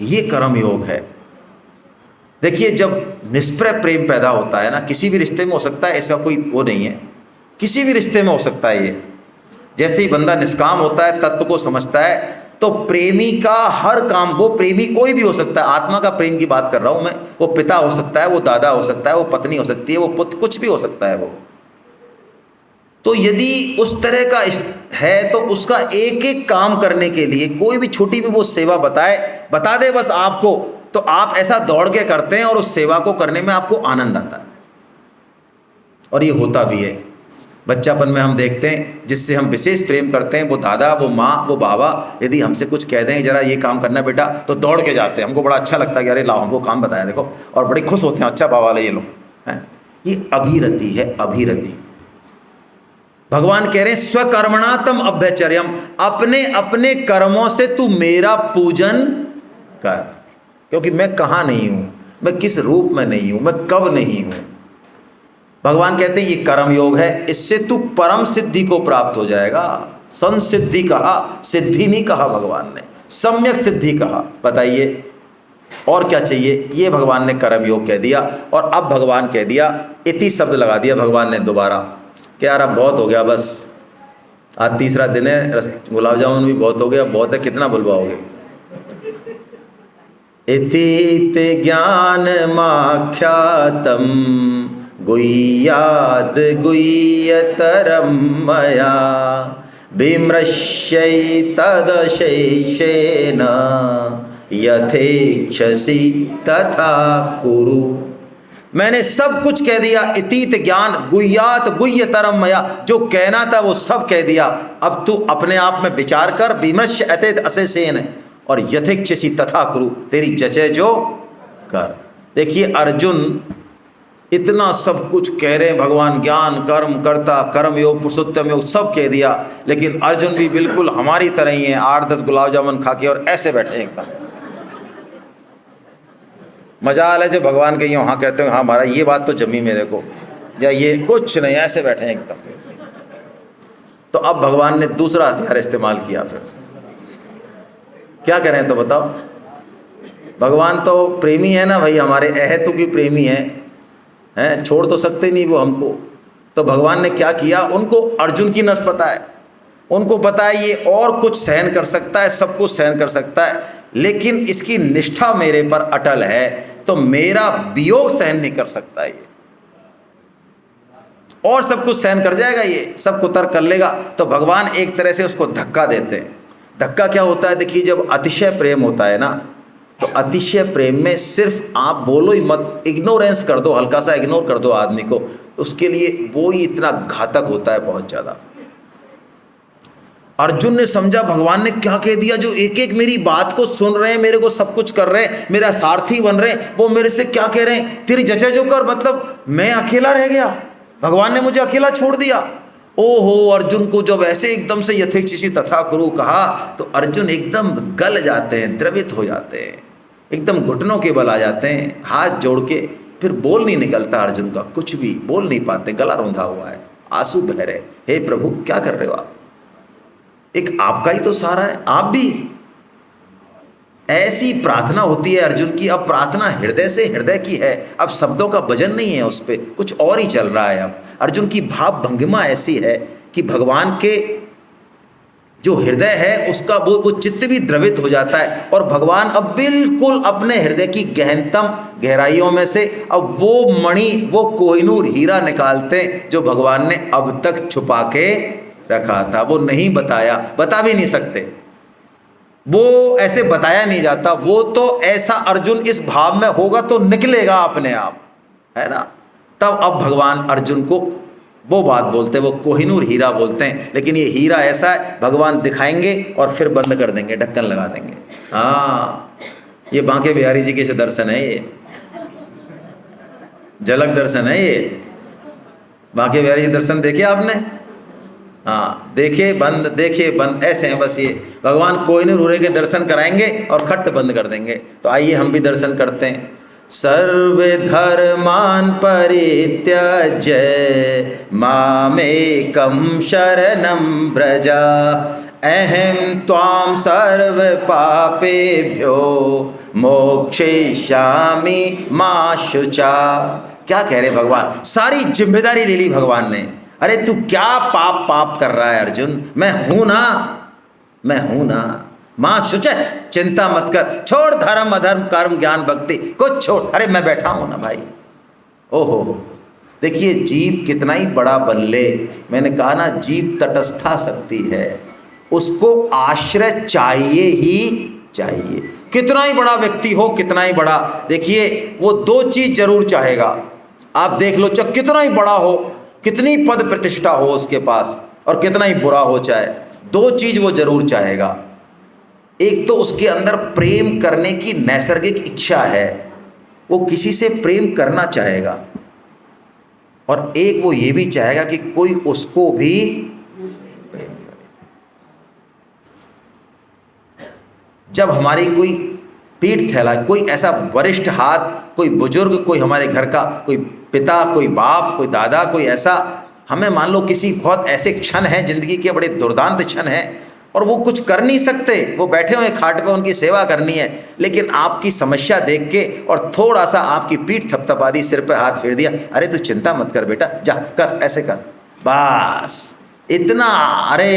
ये कर्मयोग है। देखिए जब निष्प्रय प्रेम पैदा होता है ना, किसी भी रिश्ते में हो सकता है, इसका कोई वो नहीं है, किसी भी रिश्ते में हो सकता है ये। जैसे ही बंदा निष्काम होता है, तत्व को समझता है, तो प्रेमी का हर काम, वो प्रेमी कोई भी हो सकता है, आत्मा का प्रेम की बात कर रहा हूं मैं, वो पिता हो सकता है, वो दादा हो सकता है, वो पत्नी हो सकती है, वो पुत्र, कुछ भी हो सकता है वो। तो यदि उस तरह का है तो उसका एक एक काम करने के लिए, कोई भी छोटी भी वो सेवा बता दे बस आपको, तो आप ऐसा दौड़ के करते हैं और उस सेवा को करने में आपको आनंद आता है। और ये होता भी है। बच्चापन में हम देखते हैं जिससे हम विशेष प्रेम करते हैं, वो दादा, वो माँ, वो बाबा, यदि हमसे कुछ कह दें जरा ये काम करना बेटा, तो दौड़ के जाते हैं। हमको बड़ा अच्छा लगता है कि अरे लाओ हमको काम बताया देखो, और बड़े खुश होते हैं, अच्छा बाबा ये लो है। ये अभिरति है, अभिरति। भगवान कह रहे हैं स्वकर्मणा तम अभ्यचर्यम, अपने अपने कर्मों से तू मेरा पूजन कर, क्योंकि मैं कहाँ नहीं हूँ, मैं किस रूप में नहीं हूँ, मैं कब नहीं हूँ। भगवान कहते हैं ये कर्म योग है, इससे तू परम सिद्धि को प्राप्त हो जाएगा। संसिद्धि कहा, सिद्धि नहीं कहा भगवान ने, सम्यक सिद्धि कहा। बताइए और क्या चाहिए? ये भगवान ने कर्म योग कह दिया। और अब भगवान कह दिया, इति शब्द लगा दिया भगवान ने दोबारा कि यार अब बहुत हो गया, बस आज तीसरा दिन है, गुलाब जामुन भी बहुत हो गया, बहुत है, कितना बुलवाओगे? इति ज्ञान माख्यातम गुह्याद गुह्यतरम मया विमृश्यै तदशेषेण यथेक्षसि तथा कुरु। मैंने सब कुछ कह दिया। इतीत ज्ञान गुह्यात गुह्यतरम मया, जो कहना था वो सब कह दिया। अब तू अपने आप में विचार कर, विमृश्य अतैत अशेषेण, और यथेक्षसि तथा कुरु, तेरी जचे जो कर। देखिए अर्जुन इतना सब कुछ कह रहे हैं, भगवान ज्ञान कर्म कर्ता, कर्म योग पुरुषोत्तम योग सब कह दिया, लेकिन अर्जुन भी बिल्कुल हमारी तरह ही है, 8-10 गुलाब जामुन खा के और ऐसे बैठे हैं एकदम। मजाल है जो भगवान के हाँ कहते हैं, हाँ महाराज ये बात तो जमी मेरे को, या ये कुछ नहीं, ऐसे बैठे हैं एकदम। तो अब भगवान ने दूसरा हथियार इस्तेमाल किया। फिर क्या करें तो बताओ, भगवान तो प्रेमी है ना भाई, हमारे अहेतु की प्रेमी हैं, छोड़ तो सकते नहीं वो हमको। तो भगवान ने क्या किया, उनको अर्जुन की नस पता है, उनको पता है ये और कुछ सहन कर सकता है, सब कुछ सहन कर सकता है, लेकिन इसकी निष्ठा मेरे पर अटल है, तो मेरा वियोग सहन नहीं कर सकता ये, और सब कुछ सहन कर जाएगा, ये सब कुछ तर्क कर लेगा। तो भगवान एक तरह से उसको धक्का देते हैं। धक्का क्या होता है, देखिए जब अतिशय प्रेम होता है ना, तो अतिशय प्रेम में सिर्फ आप बोलो ही मत, इग्नोरेंस कर दो, हल्का सा इग्नोर कर दो आदमी को, उसके लिए वो ही इतना घातक होता है, बहुत ज़्यादा। अर्जुन ने समझा भगवान ने क्या कह दिया, जो एक एक मेरी बात को सुन रहे हैं, मेरे को सब कुछ कर रहे हैं, मेरा सारथी बन रहे हैं, वो मेरे से क्या कह रहे हैं, तेरी जचे जो कर, मतलब मैं अकेला रह गया, भगवान ने मुझे अकेला छोड़ दिया। ओहो, अर्जुन को जब ऐसे एकदम से यथेच्छिसी तथा कुरु कहा, तो अर्जुन एकदम गल जाते हैं, द्रवित हो जाते हैं, एकदम घुटनों के बल आ जाते हैं, हाथ जोड़ के, फिर बोल नहीं निकलता अर्जुन का, कुछ भी बोल नहीं पाते, गला रौंधा हुआ है, आंसू बह रहे। हे प्रभु क्या कर रहे हो आप, एक आपका ही तो सहारा है, आप भी। ऐसी प्रार्थना होती है अर्जुन की। अब प्रार्थना हृदय से हृदय की है, अब शब्दों का वजन नहीं है उस पर, कुछ और ही चल रहा है। अब अर्जुन की भाव भंगिमा ऐसी है कि भगवान के जो हृदय है उसका वो चित्त भी द्रवित हो जाता है, और भगवान अब बिल्कुल अपने हृदय की गहनतम गहराइयों में से अब वो मणि, वो कोहिनूर हीरा निकालते हैं जो भगवान ने अब तक छुपा के रखा था। वो नहीं बताया, बता भी नहीं सकते, वो ऐसे बताया नहीं जाता, वो तो ऐसा अर्जुन इस भाव में होगा तो निकलेगा अपने आप, है ना। तब अब भगवान अर्जुन को वो बात बोलते हैं, वो कोहिनूर हीरा बोलते हैं, लेकिन ये हीरा ऐसा है भगवान दिखाएंगे और फिर बंद कर देंगे, ढक्कन लगा देंगे। हाँ, ये बांके बिहारी जी के दर्शन है, ये झलक दर्शन है, ये बांके बिहारी जी दर्शन देखे आपने? हाँ, देखे बंद, देखे बंद, ऐसे हैं बस। ये भगवान कोहिनूर हीरे के दर्शन कराएंगे और खट्ट बंद कर देंगे। तो आइए हम भी दर्शन करते हैं। सर्वे धर्मान परित्यज्य मामेकं शरणं व्रज अहं त्वां सर्व पापेभ्यो मोक्षयिष्यामि मा शुचा। क्या कह रहे भगवान, सारी जिम्मेदारी ले ली भगवान ने। अरे तू क्या पाप कर रहा है अर्जुन, मैं हूं ना, मैं हूं ना, मां शुच, चिंता मत कर, छोड़ धर्म अधर्म कर्म ज्ञान भक्ति कुछ छोड़, अरे मैं बैठा हूं ना भाई। ओहो, देखिए जीव कितना ही बड़ा बन ले, मैंने कहा ना जीव तटस्था शक्ति है, उसको आश्रय चाहिए ही चाहिए। कितना ही बड़ा व्यक्ति हो, कितना ही बड़ा, देखिए वो दो चीज जरूर चाहेगा। आप देख लो, चाहे कितना ही बड़ा हो, कितनी पद प्रतिष्ठा हो उसके पास, और कितना ही बुरा हो चाहे, दो चीज वो जरूर चाहेगा। एक तो उसके अंदर प्रेम करने की नैसर्गिक इच्छा है, वो किसी से प्रेम करना चाहेगा, और एक वो ये भी चाहेगा कि कोई उसको भी प्रेम करे। जब हमारी कोई पीठ फैलाए, कोई ऐसा वरिष्ठ हाथ, कोई बुजुर्ग, कोई हमारे घर का कोई पिता, कोई बाप, कोई दादा, कोई ऐसा, हमें मान लो किसी बहुत ऐसे क्षण हैं जिंदगी के, बड़े दुर्दांत क्षण हैं, और वो कुछ कर नहीं सकते, वो बैठे हुए खाट पे, उनकी सेवा करनी है, लेकिन आपकी समस्या देख के और थोड़ा सा आपकी पीठ थपथपा दी, सिर पे हाथ फेर दिया, अरे तू चिंता मत कर बेटा, जा कर, ऐसे कर, बस इतना। अरे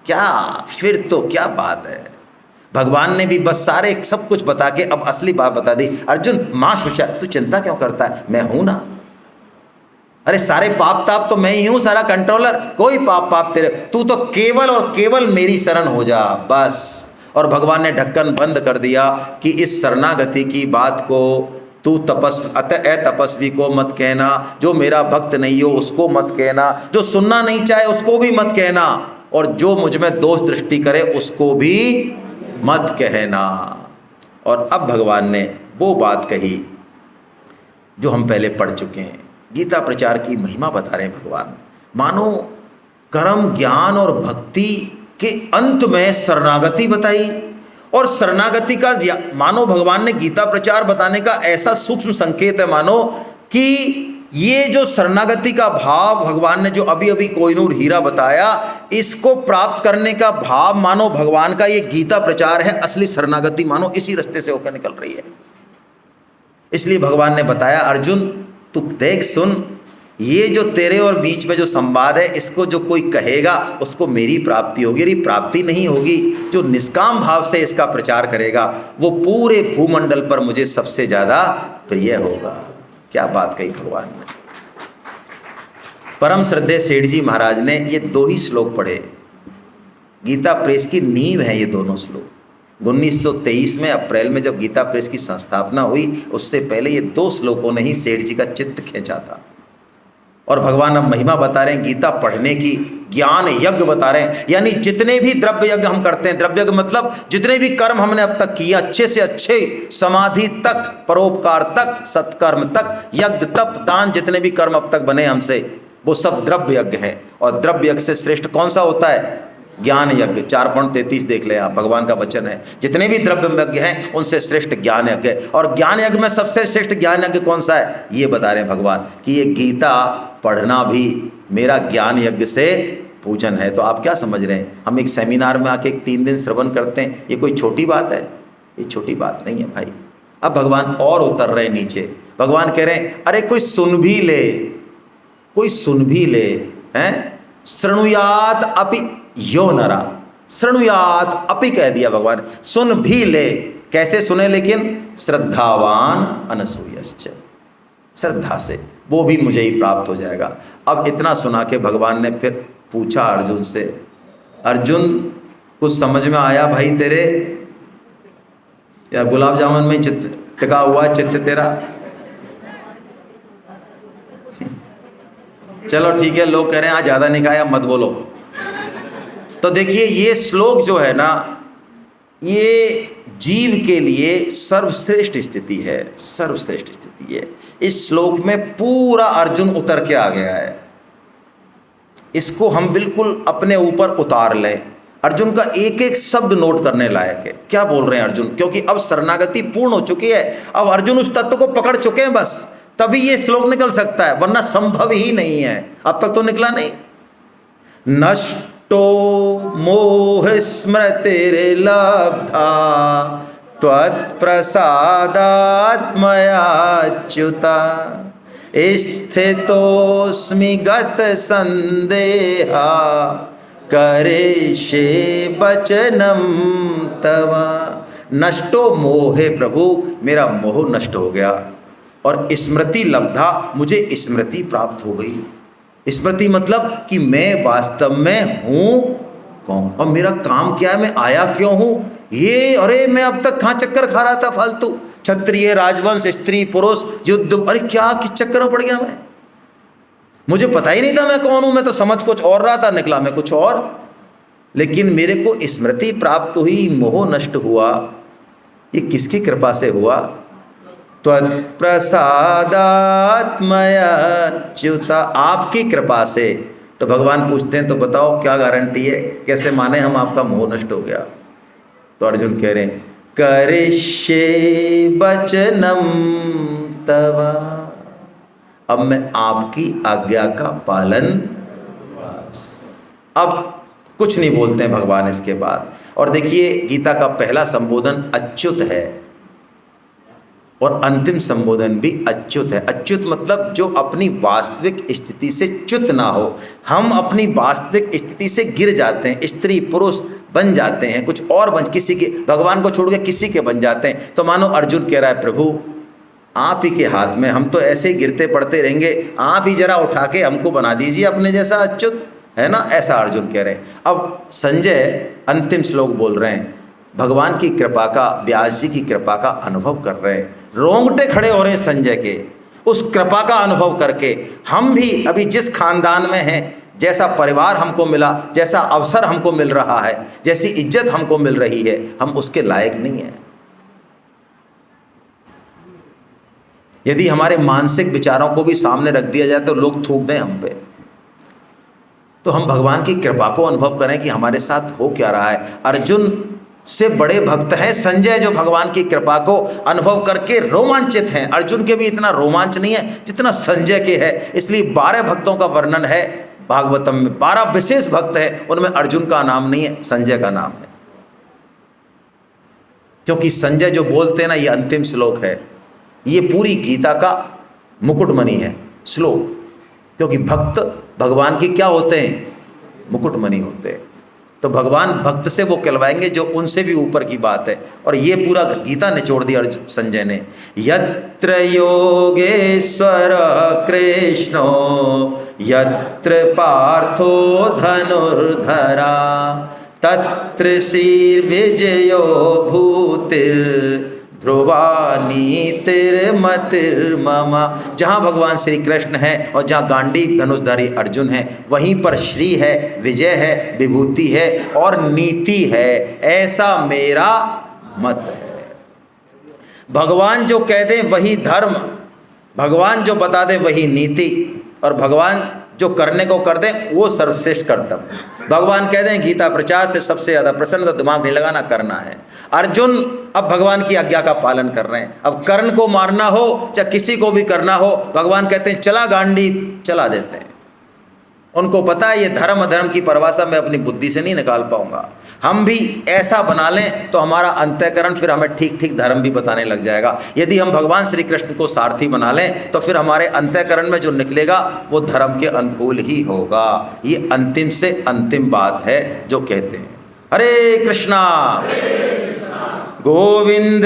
क्या, फिर तो क्या बात है। भगवान ने भी बस सारे सब कुछ बता के अब असली बात बता दी। अर्जुन मां शुचा, तू चिंता क्यों करता है, मैं हूं ना, अरे सारे पाप ताप तो मैं ही हूं, सारा कंट्रोलर, कोई पाप तेरे, तू तो केवल और केवल मेरी शरण हो जा, बस। और भगवान ने ढक्कन बंद कर दिया कि इस शरणागति की बात को तू तपस्वी को मत कहना, जो मेरा भक्त नहीं हो उसको मत कहना, जो सुनना नहीं चाहे उसको भी मत कहना, और जो मुझ में दोष दृष्टि करे उसको भी मत कहना। और अब भगवान ने वो बात कही जो हम पहले पढ़ चुके हैं। गीता प्रचार की महिमा बता रहे हैं भगवान। मानो कर्म, ज्ञान और भक्ति के अंत में शरणागति बताई, और शरणागति का मानो भगवान ने गीता प्रचार बताने का ऐसा सूक्ष्म संकेत है, मानो कि ये जो शरणागति का भाव भगवान ने जो अभी अभी कोहिनूर हीरा बताया, इसको प्राप्त करने का भाव मानो भगवान का ये गीता प्रचार है। असली शरणागति मानो इसी रास्ते से होकर निकल रही है। इसलिए भगवान ने बताया, अर्जुन तू देख सुन, ये जो तेरे और बीच में जो संवाद है, इसको जो कोई कहेगा उसको मेरी प्राप्ति होगी। यदि प्राप्ति नहीं होगी, जो निष्काम भाव से इसका प्रचार करेगा वो पूरे भूमंडल पर मुझे सबसे ज्यादा प्रिय होगा। क्या बात कही भगवान ने। परम श्रद्धेय सेठ जी महाराज ने ये 2 ही श्लोक पढ़े। गीता प्रेस की नींव है ये दोनों श्लोक। 1923 में अप्रैल में जब गीता प्रेस की संस्थापना हुई, उससे पहले ये 2 श्लोकों ने ही सेठ जी का चित्त खींचा था। और भगवान अब महिमा बता रहे हैं गीता पढ़ने की, ज्ञान यज्ञ बता रहे हैं। यानी जितने भी द्रव्य यज्ञ हम करते हैं, द्रव्य यज्ञ मतलब जितने भी कर्म हमने अब तक किए, अच्छे से अच्छे, समाधि तक, परोपकार तक, सत्कर्म तक, यज्ञ तप दान, जितने भी कर्म अब तक बने हमसे, वो सब द्रव्य यज्ञ है। और द्रव्य यज्ञ से श्रेष्ठ कौन सा होता है? ज्ञान यज्ञ। 4.33 देख ले आप, भगवान का वचन है। जितने भी द्रव्य यज्ञ हैं उनसे श्रेष्ठ ज्ञान यज्ञ है। और ज्ञान यज्ञ में सबसे श्रेष्ठ ज्ञान यज्ञ कौन सा है? ये बता रहे हैं भगवान कि ये गीता पढ़ना भी मेरा ज्ञान यज्ञ से पूजन है। तो आप क्या समझ रहे हैं? हम एक सेमिनार में आके 3 दिन श्रवण करते हैं, ये कोई छोटी बात है? ये छोटी बात नहीं है भाई। अब भगवान और उतर रहे नीचे। भगवान कह रहे हैं, अरे कोई सुन भी ले, कोई सुन भी ले, हैं? शृणुयात अपि यो नरा, शृणुयात अपि कह दिया भगवान, सुन भी ले। कैसे सुने? लेकिन श्रद्धावान अनसूयश्च, श्रद्धा से, वो भी मुझे ही प्राप्त हो जाएगा। अब इतना सुना के भगवान ने फिर पूछा अर्जुन से, अर्जुन कुछ समझ में आया भाई तेरे, या गुलाब जामुन में चित्त टिका हुआ चित्त तेरा? चलो ठीक है, लोग कह रहे हैं आज ज्यादा नहीं खाया, मत बोलो। तो देखिए ये श्लोक जो है ना, ये जीव के लिए सर्वश्रेष्ठ स्थिति है, सर्वश्रेष्ठ स्थिति है। इस श्लोक में पूरा अर्जुन उतर के आ गया है। इसको हम बिल्कुल अपने ऊपर उतार लें। अर्जुन का एक एक शब्द नोट करने लायक है। क्या बोल रहे हैं अर्जुन? क्योंकि अब शरणागति पूर्ण हो चुकी है। अब अर्जुन उस तत्व को पकड़ चुके हैं, बस तभी ये श्लोक निकल सकता है, वरना संभव ही नहीं है। अब तक तो निकला नहीं। नष्टो मोह स्मृतिर्लब्धा त्वत्प्रसादात् मयाच्युता स्थितोऽस्मि गत संदेहा करिष्ये वचनं तव। नष्टो मोहे, प्रभु मेरा मोह नष्ट हो गया, और स्मृति लब्धा, मुझे स्मृति प्राप्त हो गई। स्मृति मतलब कि मैं वास्तव में हूं कौन और मेरा काम क्या है, मैं आया क्यों हूं। ये अरे मैं अब तक कहाँ चक्कर खा रहा था फालतू, क्षत्रिय, राजवंश, स्त्री, पुरुष, युद्ध, अरे क्या किस चक्कर में पड़ गया मैं? मुझे पता ही नहीं था मैं कौन हूं। मैं तो समझ कुछ और रहा था, निकला मैं कुछ और। लेकिन मेरे को स्मृति प्राप्त हुई, मोह नष्ट हुआ। ये किसकी कृपा से हुआ? त्वत्प्रसादात् मयाच्युता, आपकी कृपा से। तो भगवान पूछते हैं, तो बताओ क्या गारंटी है, कैसे माने हम आपका मोह नष्ट हो गया? तो अर्जुन कह रहे हैं, करिष्ये वचनं तव, अब मैं आपकी आज्ञा का पालन, बस। अब कुछ नहीं बोलते हैं भगवान इसके बाद। और देखिए गीता का पहला संबोधन अच्युत है और अंतिम संबोधन भी अच्युत है। अच्युत मतलब जो अपनी वास्तविक स्थिति से च्युत ना हो। हम अपनी वास्तविक स्थिति से गिर जाते हैं, स्त्री पुरुष बन जाते हैं, कुछ और बन, किसी के, भगवान को छोड़ के किसी के बन जाते हैं। तो मानो अर्जुन कह रहा है, प्रभु आप ही के हाथ में, हम तो ऐसे ही गिरते पड़ते रहेंगे, आप ही जरा उठा के हमको बना दीजिए अपने जैसा अच्युत, है ना? ऐसा अर्जुन कह रहे हैं। अब संजय अंतिम श्लोक बोल रहे हैं, भगवान की कृपा का, व्यास जी की कृपा का अनुभव कर रहे हैं। रोंगटे खड़े हो रहे हैं संजय के, उस कृपा का अनुभव करके। हम भी अभी जिस खानदान में हैं, जैसा परिवार हमको मिला, जैसा अवसर हमको मिल रहा है, जैसी इज्जत हमको मिल रही है, हम उसके लायक नहीं हैं। यदि हमारे मानसिक विचारों को भी सामने रख दिया जाए तो लोग थूक दें हम पे, तो हम भगवान की कृपा को अनुभव करें कि हमारे साथ हो क्या रहा है। अर्जुन से बड़े भक्त हैं संजय, जो भगवान की कृपा को अनुभव करके रोमांचित हैं। अर्जुन के भी इतना रोमांच नहीं है जितना संजय के है। इसलिए 12 भक्तों का वर्णन है भागवतम में। 12 विशेष भक्त हैं, उनमें अर्जुन का नाम नहीं है, संजय का नाम है। क्योंकि संजय जो बोलते हैं ना, ये अंतिम श्लोक है, ये पूरी गीता का मुकुटमणि है श्लोक। क्योंकि भक्त भगवान की क्या होते हैं? मुकुटमणि होते हैं। तो भगवान भक्त से वो कहलवाएंगे जो उनसे भी ऊपर की बात है। और ये पूरा गीता निचोड़ दिया संजय ने। यत्र योगेश्वर कृष्णो यत्र पार्थो धनुर्धरा तत्र श्रीर्विजयो भूतिर् ध्रुवा नीतिर्मतिर्मम। जहाँ भगवान श्री कृष्ण है और जहाँ गांडीव धनुषधारी अर्जुन है, वहीं पर श्री है, विजय है, विभूति है और नीति है, ऐसा मेरा मत है। भगवान जो कह दें वही धर्म, भगवान जो बता दें वही नीति, और भगवान जो करने को कर दें वो सर्वश्रेष्ठ कर्तव्य। भगवान कह दें गीता प्रचार से सबसे ज़्यादा प्रसन्न, तो दिमाग नहीं लगाना, करना है। अर्जुन अब भगवान की आज्ञा का पालन कर रहे हैं। अब कर्ण को मारना हो चाहे किसी को भी करना हो, भगवान कहते हैं चला गांडीव, चला देते हैं। उनको पता है ये धर्म अधर्म की परिभाषा मैं अपनी बुद्धि से नहीं निकाल पाऊंगा। हम भी ऐसा बना लें तो हमारा अंतःकरण फिर हमें ठीक ठीक धर्म भी बताने लग जाएगा। यदि हम भगवान श्री कृष्ण को सारथी बना लें तो फिर हमारे अंतःकरण में जो निकलेगा वो धर्म के अनुकूल ही होगा। ये अंतिम से अंतिम बात है जो कहते हैं। हरे कृष्णा गोविंद।